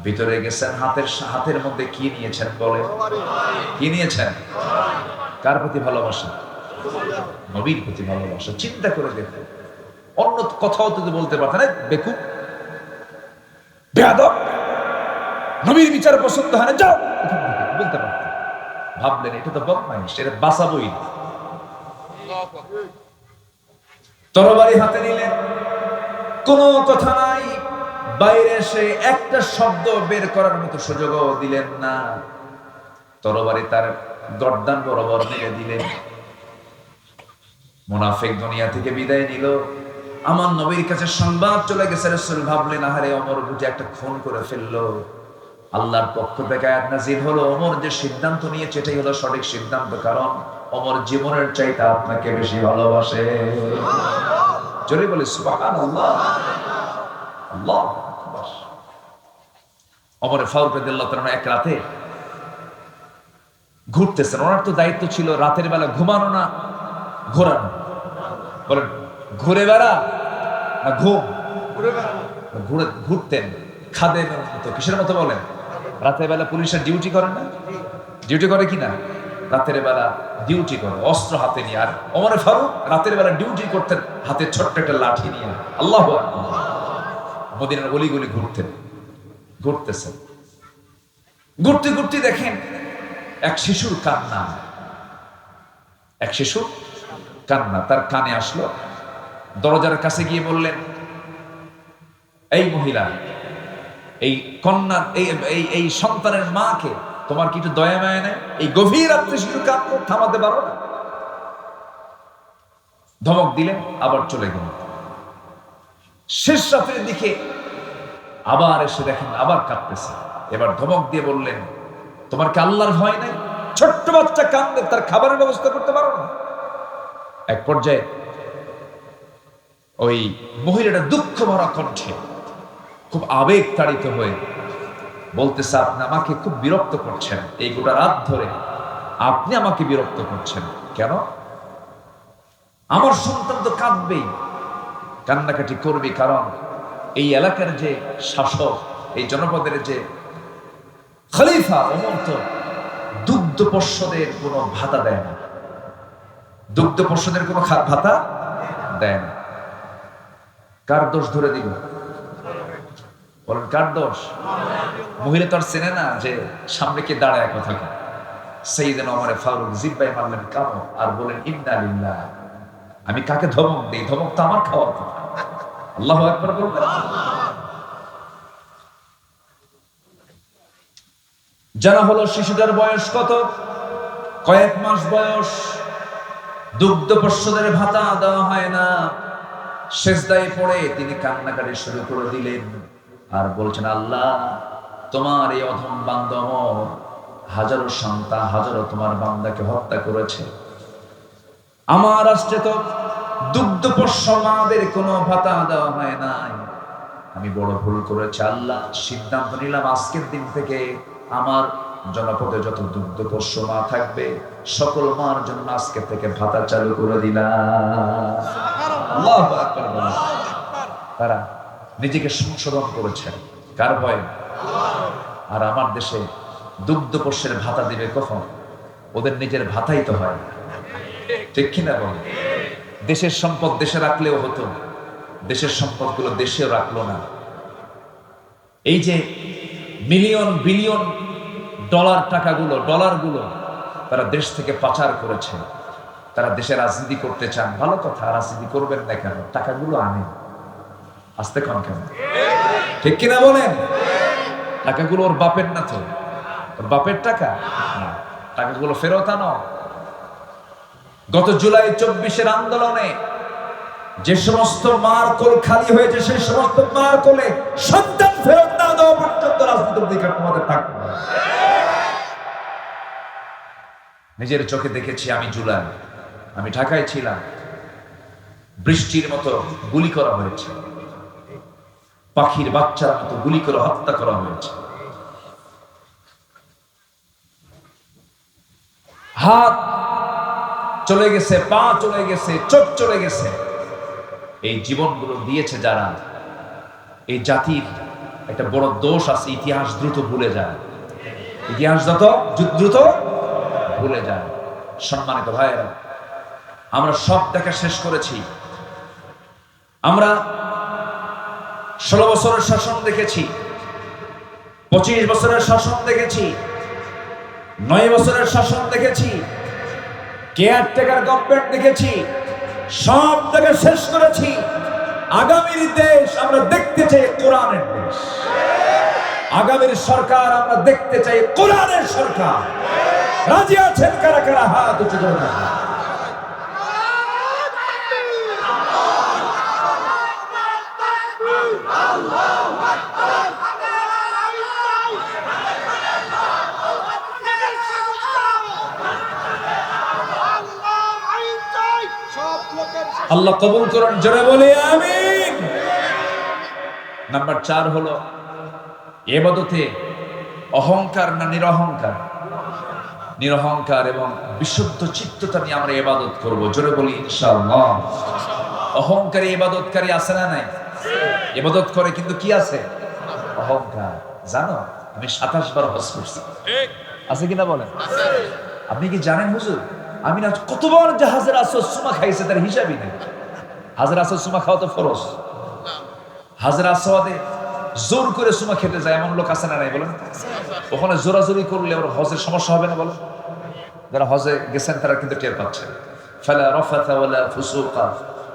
ভিতরে গেছেন, হাতের মধ্যে কি নিয়েছেন? বলে কি নিয়েছেন? কার প্রতি ভালোবাসা? নবীর প্রতি ভালোবাসা। চিন্তা করে দেখো, অন্য কথাও তো বলতে পারতেন, বেকুব, বেয়াদব, নবীর বিচার পছন্দ হয় না, যাও, বলতে পারতেন। ভাবলেন এটা তো বদমাইশ, এটা বাঁচাবই না। তরবারি হাতে নিলেন, কোনো কথা নাই, বাইরে এসে একটা শব্দ বের করার মতো সুযোগও দিলেন না। তরবারি তার গর্দান বরাবর মেরে দিলেন। মুনাফিক দুনিয়া থেকে বিদায় নিল। আমার নবীর কাছে সংবাদ চলে গেছে। রাসূল ভাবলেন, আহারে ওমর বুঝে একটা খুন করে ফেললো। আল্লাহর পক্ষ থেকে আয়াত নাযিল হলো, ওমর যে সিদ্ধান্ত নিয়েছে এটাই হলো সঠিক সিদ্ধান্ত, কারণ ওমর জীবনের চাইতে আপনাকে বেশি ভালোবাসে। জোরে বলে সুবহানাল্লাহ। আল্লাহু আকবার। ওমর ফারুক রাদিয়াল্লাহু তাআলা এক রাতে ঘুরতেছেন। ওনার তো দায়িত্ব ছিল রাতের বেলা ঘুমানো না ঘোরানো। বলেন, ঘুরে বেড়া না ঘুম? ঘুরতেন খাদেমের মতো। কিসের মতো বলেন? রাতের বেলা পুলিশের ডিউটি করে না? ডিউটি করে কিনা? রাতের বেলা ডিউটি করে অস্ত্র হাতে নিয়ে। আর ওমর ফারুক রাতের বেলা ডিউটি করতেন হাতে ছোট্ট একটা লাঠি নিয়ে। আল্লাহু আকবার। মদিনার গলি ঘুরতেছেন। ঘুরতে ঘুরতে দেখেন এক শিশুর কান্না। এক শিশুর কান্না তার কানে আসলো। দরজার কাছে গিয়ে বললেন, এই মহিলা, এই কন্যা, এই সন্তানের মাকে তোমার কি একটু দয়া মায়া নেই? এই গভীর রাত্রে শিশু কাঁদলো, থামাতে পারো না? ধমক দিলেন, আবার চলে গেল। শেষ রাতের দিকে আবার এসে দেখেন আবার কাঁদতেছে। এবার ধমক দিয়ে বললেন, তোমার কি আল্লাহর ভয় নাই? ছোট্ট বাচ্চা কাঁদলে তার খাবারের ব্যবস্থা করতে পারো না? এক পর্যায়ে ওই মহিলাটা দুঃখ ভরা কণ্ঠে খুব আবেগ তাড়িত হয়ে বলতেছে, আপনি আমাকে খুব বিরক্ত করছেন, এই গোটা রাত ধরে আপনি আমাকে বিরক্ত করছেন কেন? আমার সন্তান তো কাঁদবেই, কান্নাকাটি করবে, কারণ এই এলাকার যে শাসক, এই জনপদের যে খলিফা ওমর তো দুগ্ধ পর্ষদের কোনো ভাতা দেয় না, দুগ্ধ পর্ষদের কোনো ভাতা দেয় না। কার দোষ ধরে দিল? বলেন কার দোষ? মহিলা তো আর চেনে না যে সামনে কে দাঁড়ায় কথা কয়। সাইয়েদনা ওমর ফারুক জিব্বাই মারলেন কামড় আর বলেন, ইন্না লিল্লাহ। আমি কাকে ধমক দিই? ধমক তো আমার খাওয়ার কথা। আল্লাহু আকবার বলবেন। জানা হলো শিশুটার বয়স কত? কয়েক মাস বয়স। দুগ্ধ পর্ষদের ভাতা দেওয়া হয় না। সেজদায় পড়ে তিনি কান্নাকাটি শুরু করে দিলেন আর বলছেন, আল্লাহ, তোমার এই অধম বান্দা ওমর হাজারো সন্তান, হাজারো তোমার বান্দাকে হত্যা করেছে। আমার রাষ্ট্রে তো দুগ্ধ পোষ্য মাদের কোনো ভাতা দেওয়া হয় নাই। আমি বড় ভুল করেছি আল্লাহ। সিদ্ধান্ত নিলাম আজকের দিন থেকে আমার জনপদে যত দুগ্ধ পোষ্য মা থাকবে সকল মার জন্য আজকে থেকে ভাতা চালু করে দিলাম। আল্লাহু আকবার বলেন। তারা নিজেকে সংশোধন করেছেন কার ভয়ে? আর আমার দেশে দুগ্ধ পোষ্যের ভাতা দিবে কখন? ওদের নিজের ভাতাই তো হয়, ঠিক কিনা বল? দেশের সম্পদ দেশে রাখলেও হতো, দেশের সম্পদগুলো দেশেও রাখলো না। এই যে মিলিয়ন বিলিয়ন ডলারগুলো তারা দেশ থেকে পাচার করেছে। তারা দেশে রাজনীতি করতে চান, ভালো কথা, রাজনীতি করবেন না কেন? টাকাগুলো আনেন, আস্তে কন কেন? ঠিক কিনা বলেন? টাকাগুলো ওর বাপের না তো? ওর বাপের টাকা না, টাকাগুলো ফেরত আনো। গত জুলাই 24-এর আন্দোলনে যে সমস্ত মার কোল খালি হয়েছে, সেই সমস্ত মার কোলে সন্তান ফেরত না দেওয়া পর্যন্ত রাজনীতির অধিকার তোমাদের থাকবে না। নিজের চোখে দেখেছি আমি জুলাই, আমি ঢাকায় ছিলাম, বৃষ্টির মতো গুলি করা হয়েছে, পাখির বাচ্চার মতো গুলি করে হত্যা করা হয়েছে। হাত চলে গেছে, পা চলে গেছে, চোখ চলে গেছে। এই জীবনগুলো দিয়েছে যারা, এই জাতির একটা বড় দোষ আছে, ইতিহাস দ্রুত ভুলে যায়। ইতিহাস দ্রুত ভুলে যায়। সম্মানিত ভাইয়েরা, আমরা সব দেখা শেষ করেছি। আমরা 16 বছরের শাসন দেখেছি, 25 বছরের শাসন দেখেছি, 9 বছরের শাসন দেখেছি, কেয়ারটেকার গভর্নমেন্ট দেখেছি, সব থেকে শেষ করেছি। আগামীর দেশ আমরা দেখতে চাই কোরআনের দেশ। আগামীর সরকার আমরা দেখতে চাই কোরআনের সরকার। রাজি আছেন কারা কারা? হাত উঁচু করে রাখুন। আল্লাহ কবুল করুন, জোরে বলি আমিন। নাম্বার 4 হলো ইবাদতে অহংকার না নিরহংকার? নিরহংকার এবং বিশুদ্ধ চিত্ততা নিয়ে আমরা ইবাদত করব, জোরে বলি ইনশাআল্লাহ। অহংকারী ইবাদতকারী আছে না নাই? ইবাদত করে কিন্তু কি আছে? অহংকার। জানো আমি 27 বার হজ করছি, আছে কিনা বলেন? আপনি কি জানেন হুজুর, আমি না কতবার জাহাজের আসর সুমা খাইছে তার হিসাবই নেই। হাজের আসর সুমা খাওয়া তো ফরজ। হাজের আসওয়াদে জোর করে সুমা খেতে যায় এমন লোক আছে না নাই বলেন? ওখানে জোরাজোরি করলে ওর হজের সমস্যা হবে না বলেন? যারা হজে গেছেন তারা কিন্তু টের পাচ্ছেন। ফালা রাফাথা ওয়ালা ফুসুকা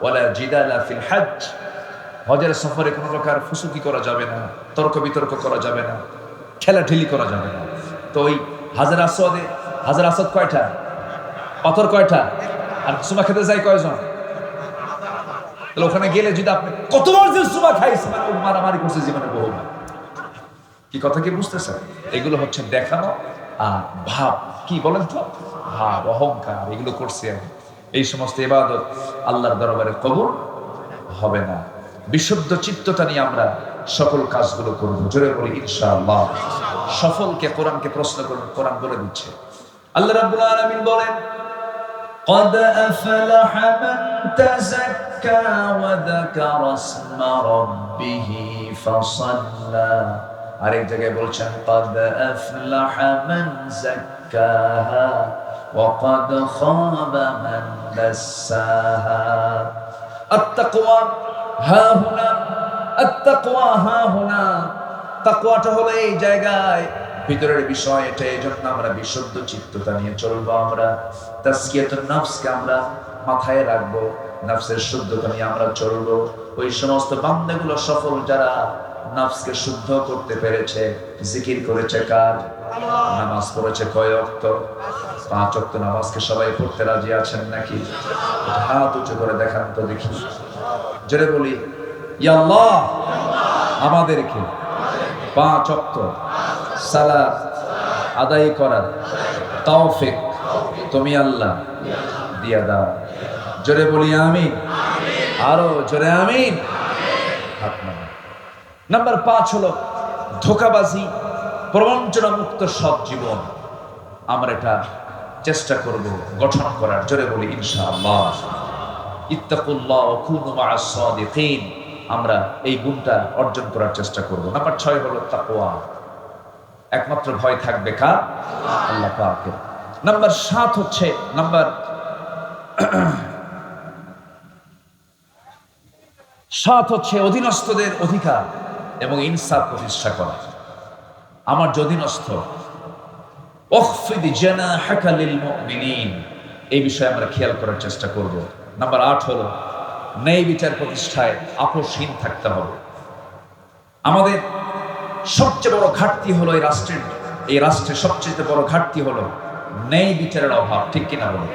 ওয়ালা জিদালা ফিল হজ। হজের সফরে কোনো প্রকার ফুসুকি করা যাবে না, তর্ক বিতর্ক করা যাবে না, ঠেলাঠেলি করা যাবে না। তো ওই হাজের আসওয়াদে, হাজের আসওয়াদ কয়টা? পাথর কয়টা? আর সুমা খেতে যায় কয়জন? তাহলে ওখানে গেলে যদি আপনি কতবার যে সুমা খাইছে, মানে মারামারি করছে জীবনে বহুবার। কি কথা কি বুঝতেছেন? এগুলো হচ্ছে দেখানো আর ভাব, কি বলেন তো, ভাব, অহংকার, এগুলো করছে। এই সমস্ত ইবাদত আল্লাহর দরবারে কবুল হবে না। বিশুদ্ধ চিত্ততা নিয়ে আমরা সকল কাজগুলো করব। জোরে বলি ইনশাআল্লাহ। সফলকে কোরআনকে প্রশ্ন করুন, কোরআন বলে দিচ্ছে। আল্লাহ রাব্বুল আলামিন বলেন, قد أفلح من تزكى وذكر اسم ربه فصلى। আরেক জায়গায় বলছেন قد أفلح من زكاها وقد خاب من دساها। التقوى ها هنا، التقوى ها هنا। তাকওয়াটা হলো এই জায়গায়, ভিতরের বিষয় এটা। এই জন্য আমরা বিশুদ্ধ চিত্ততা নিয়ে চলবো। আমরা তাজকিয়াতুন নফসকে আমরা মাথায় রাখবো, নফসের শুদ্ধতা নিয়ে আমরা চলবো। ওই সমস্ত বান্দাগুলো সফল যারা নফসকে শুদ্ধ করতে পেরেছে। জিকির করেছে কার? নামাজ পড়েছে কয় ওয়াক্ত? 5 ওয়াক্ত নামাজকে সবাই পড়তে রাজি আছেন নাকি? হাত উঁচু করে দেখান তো দেখি। জোরে বলি ইয়া আল্লাহ, আমাদেরকে 5 ওয়াক্ত সালাত আদায় করার তৌফিক তুমি আল্লাহ দিয়া দাও। জোরে বলি আমিন। আরো জোরে আমিন। হাত নামান। নাম্বার 5 হলো ধোঁকাবাজি, প্রবঞ্চনা মুক্ত সৎ জীবন। আমরা এটা চেষ্টা করব গঠন করার। জোরে বলি ইনশাআল্লাহ। ইত্তাকুল্লাহ ওয়া কুনু মা'আস সাদিকিন। আমরা এই গুণটা অর্জন করার চেষ্টা করব। নাম্বার 6 হলো তাকওয়া। একমাত্র ভয় থাকবে কার? আল্লাহ পাকের। নাম্বার 7 হচ্ছে অধীনস্থদের অধিকার এবং ইনসাফ প্রতিষ্ঠা করা। আমার যে অধীনস্থ, উখফিদ জানাহাকা লিল মুমিনিন, এই বিষয়ে আমরা খেয়াল করার চেষ্টা করব। নাম্বার 8 হলো ন্যায় বিচার প্রতিষ্ঠায় আপোষহীন থাকতে হবে। আমাদের সবচেয়ে বড় ঘাটতি হলো এই রাষ্ট্রের সবচেয়ে বড় ঘাটতি হলো ন্যায় বিচারের অভাব। ঠিক কিনা বলো?